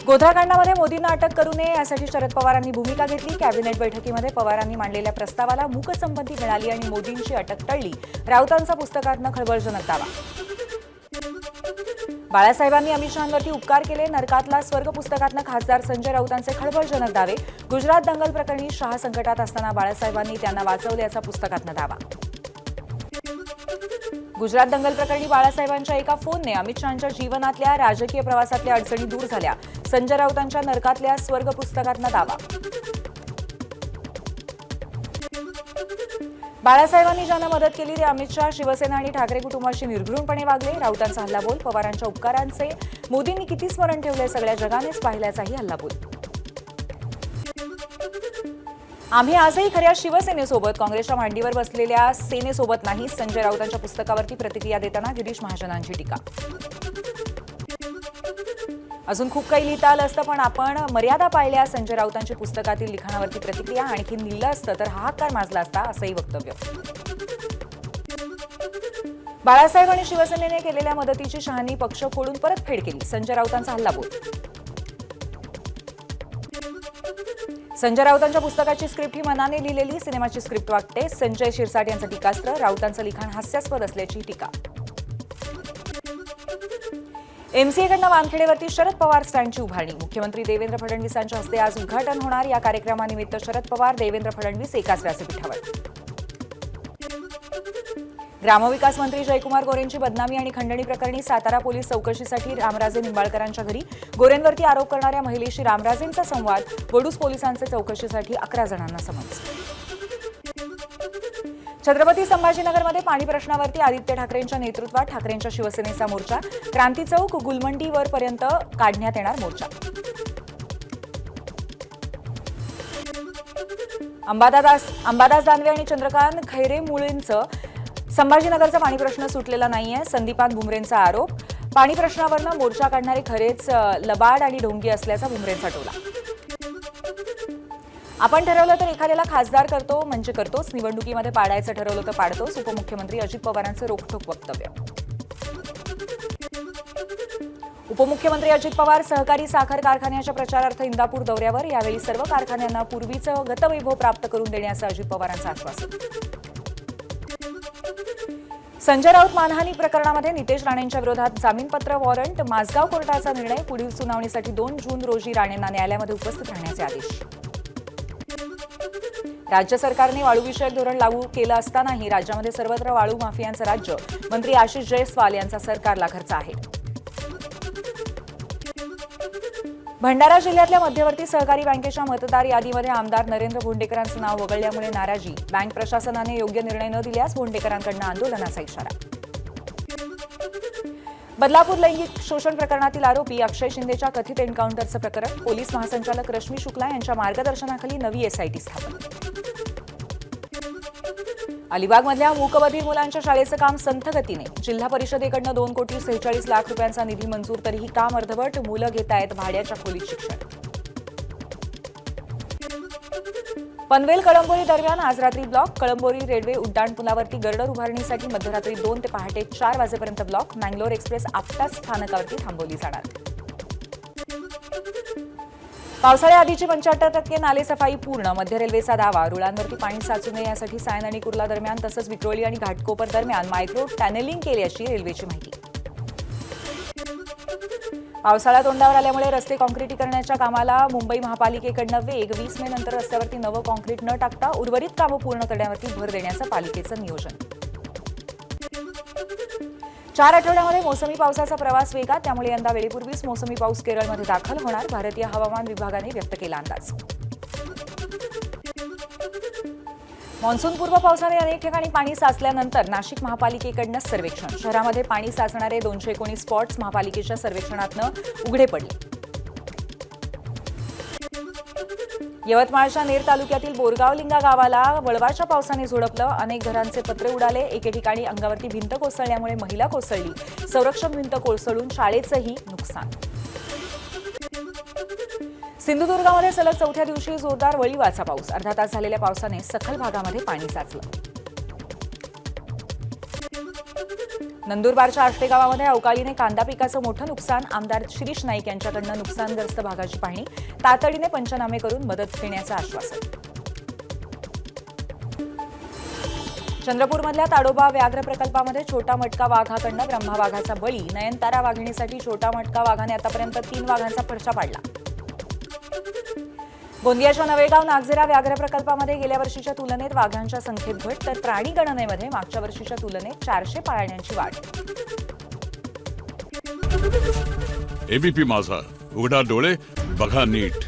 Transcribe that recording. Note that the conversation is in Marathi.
गोध्राकांडामध्ये मोदींना अटक करू नये यासाठी शरद पवारांनी भूमिका घेतली। कॅबिनेट बैठकीमध्ये पवारांनी मांडलेल्या प्रस्तावाला मूकसंमती मिळाली आणि मोदींची अटक टळली। राऊतांचा पुस्तकातनं खळबळजनक दावा। बाळासाहेबांनी अमित शहांवरती उपकार केले। नरकातला स्वर्ग पुस्तकातनं खासदार संजय राऊतांचे खळबळजनक दावे। गुजरात दंगल प्रकरणी शहा संकटात असताना बाळासाहेबांनी त्यांना वाचवल्याचा पुस्तकातनं दावा। गुजरात दंगल प्रकरणी बाळासाहेबांच्या एका फोनने अमित शहांच्या जीवनातल्या राजकीय प्रवासातल्या अडचणी दूर झाल्या। संजय राऊतांच्या नरकातल्या स्वर्ग पुस्तकातनं दावा। बाळासाहेबांनी ज्यांना मदत केली ते अमित शहा, शिवसेना आणि ठाकरे कुटुंबाशी निर्घृणपणे वागले। राऊतांचा हल्लाबोल। पवारांच्या उपकारांचे मोदींनी किती स्मरण ठेवले सगळ्या जगानेच पाहिल्याचाही हल्लाबोल। आम्ही आजही खऱ्या शिवसेनेसोबत, काँग्रेसच्या मांडीवर बसलेल्या सेनेसोबत नाही। संजय राऊतांच्या पुस्तकावरती प्रतिक्रिया देताना गिरीश महाजनांची टीका। अजून खूप काही लिहिता आलं असतं पण आपण मर्यादा पाळल्या। संजय राऊतांच्या पुस्तकातील लिखाणावरती प्रतिक्रिया। आणखी लिहिलं असतं तर हाहाकार माजला असता असंही वक्तव्य। बाळासाहेब आणि शिवसेनेने केलेल्या मदतीची शहांनी पक्ष फोडून परतफेड केली। संजय राऊतांचा हल्लाबोल। संजय राऊतांच्या पुस्तकाची स्क्रिप्ट ही मनाने लिहिलेली सिनेमाची स्क्रिप्ट वाटते। संजय शिरसाट यांचं टीकास्त्र। राऊतांचं लिखाण हास्यास्पद असल्याची टीका। एमसीएकडनं वानखेडेवरती शरद पवार स्टँडची उभारणी। मुख्यमंत्री देवेंद्र फडणवीसांच्या हस्ते आज उद्घाटन होणार। या कार्यक्रमानिमित्त शरद पवार, देवेंद्र फडणवीस एकाच व्यासपीठावर। ग्रामविकास मंत्री जयकुमार गोरेंची बदनामी आणि खंडणी प्रकरणी सातारा पोलीस चौकशीसाठी रामराजे निंबाळकरांच्या घरी। गोरेंवरती आरोप करणाऱ्या महिलेशी रामराजेंचा संवाद। वडूज पोलिसांचे चौकशीसाठी 11 जणांना समन्स। छत्रपती संभाजीनगरमध्ये पाणी प्रश्नावरती आदित्य ठाकरेंच्या नेतृत्वात ठाकरेंच्या शिवसेनेचा मोर्चा। क्रांती चौक गुलमंडीवर पर्यंत काढण्यात येणार मोर्चा। अंबादास दानवे आणि चंद्रकांत खैरेमुळेंचं संभाजीनगरचा पाणी प्रश्न सुटलेला नाहीये। संदीपान भुमरेंचा आरोप। पाणी प्रश्नावरनं मोर्चा काढणारे खरेच लबाड आणि ढोंगी असल्याचा भुमरेंचा टोला। आपण ठरवलं तर एखाद्याला खासदार करतो म्हणजे करतोच, निवडणुकीमध्ये पाडायचं ठरवलं तर पाडतोच। उपमुख्यमंत्री अजित पवारांचं रोखठोक वक्तव्य। उपमुख्यमंत्री अजित पवार सहकारी साखर कारखान्याच्या प्रचारार्थ इंदापूर दौऱ्यावर। यावेळी सर्व कारखान्यांना पूर्वीचं गतवैभव प्राप्त करून देण्याचं अजित पवारांचं आश्वासन। संजय राऊत मानहानी प्रकरणामध्ये नितेश राणेंच्या विरोधात जामीनपत्र वॉरंट। माझगाव कोर्टाचा निर्णय। पुढील सुनावणीसाठी 2 जून रोजी राणेंना न्यायालयामध्ये उपस्थित राहण्याचे आदेश। राज्य सरकारने वाळूविषयक धोरण लागू केलं असतानाही राज्यामध्ये सर्वत्र वाळू माफियांचं राज्य। मंत्री आशिष जयस्वाल यांचा सरकारला खर्च आहे। भंडारा जिल्ह्यातल्या मध्यवर्ती सहकारी बँकेच्या मतदार यादीमध्ये आमदार नरेंद्र भोंडेकरांचं नाव वगळल्यामुळे नाराजी। बँक प्रशासनाने योग्य निर्णय न दिल्यास भोंडेकरांकडून आंदोलनाचा इशारा। बदलापूर लैंगिक शोषण प्रकरणातील आरोपी अक्षय शिंदेच्या कथित एन्काउंटरचं प्रकरण। पोलीस महासंचालक रश्मी शुक्ला यांच्या मार्गदर्शनाखाली नवी एसआयटी स्थापन। अलिबागमधल्या मूकबधीर मुलांच्या शाळेचं काम संथ गतीने। जिल्हा परिषदेकडनं 2,46,00,000 रुपयांचा निधी मंजूर, तरीही काम अर्धवट। मुलं घेतायत भाड्याच्या खोलीत शिक्षण। पनवेल कळंबोली दरम्यान आज रात्री ब्लॉक। कळंबोली रेल्वे उड्डाणपुलावरती गर्डर उभारणीसाठी मध्यरात्री 2 ते पहाटे 4 वाजेपर्यंत ब्लॉक। मँगलोर एक्सप्रेस आपटाच स्थानकावरती थांबवली जाणार। पावसाळ्याआधीची 75% नालेसफाई पूर्ण, मध्य रेल्वेचा दावा। रुळांवरती पाणी साचू नये यासाठी सायन आणि कुर्ला दरम्यान तसंच विक्रोळी आणि घाटकोपर दरम्यान मायक्रो टॅनेलिंग केल्याची रेल्वेची माहिती। पावसाळा तोंडावर आल्यामुळे रस्ते काँक्रिटीकरणाच्या कामाला मुंबई महापालिकेकडनं वेग। 20 मे नंतर रस्त्यावरती नवं काँक्रीट न टाकता उर्वरित कामं पूर्ण करण्यावरती भर देण्याचं पालिकेचं नियोजन। 4 आठवड्यामध्ये मोसमी पावसाचा प्रवास वेगात, त्यामुळे यंदा वेळेपूर्वीच मोसमी पाऊस केरळमध्ये दाखल होणार। भारतीय हवामान विभागाने व्यक्त केला अंदाज। मान्सूनपूर्व पावसाने अनेक ठिकाणी पाणी साचल्यानंतर नाशिक महापालिकेकडनं सर्वेक्षण। शहरामध्ये पाणी साचणारे 219 स्पॉट्स महापालिकेच्या सर्वेक्षणातनं उघडे पडले। यवतमाळच्या नेर तालुक्यातील बोरगाव लिंगा गावाला वळवाच्या पावसाने झोडपलं। अनेक घरांचे पत्रे उडाले। एके ठिकाणी अंगावरती भिंत कोसळल्यामुळे महिला कोसळली। संरक्षक भिंत कोसळून शाळेचंही नुकसान। सिंधुदुर्गामध्ये सलग 4थ्या दिवशी जोरदार वळीवाचा पाऊस। अर्धा तास झालेल्या पावसाने सखल भागामध्ये पाणी साचलं। नंदुरबारच्या आष्टे गावामध्ये अवकाळीने कांदा पिकाचं मोठं नुकसान. आमदार शिरीष नाईक यांच्याकडनं नुकसानग्रस्त भागाची पाहणी. तातडीने पंचनामे करून मदत देण्याचं आश्वासन. चंद्रपूरमधल्या ताडोबा व्याघ्र प्रकल्पामध्ये छोटा मटका वाघाकडनं ब्रह्मवाघाचा बळी. नयनतारा वाघिणीसाठी छोटा मटका वाघाने आतापर्यंत 3 वाघांचा फरशा पाडला. गोंदियाच्या नवेगाव नागझिरा व्याघ्र प्रकल्पामध्ये गेल्या वर्षीच्या तुलनेत वाघांच्या संख्येत घट, तर प्राणी गणनेमध्ये मागच्या वर्षीच्या तुलनेत 400 पाळण्यांची वाढ. एबीपी माझा, उघडा डोळे बघा नीट.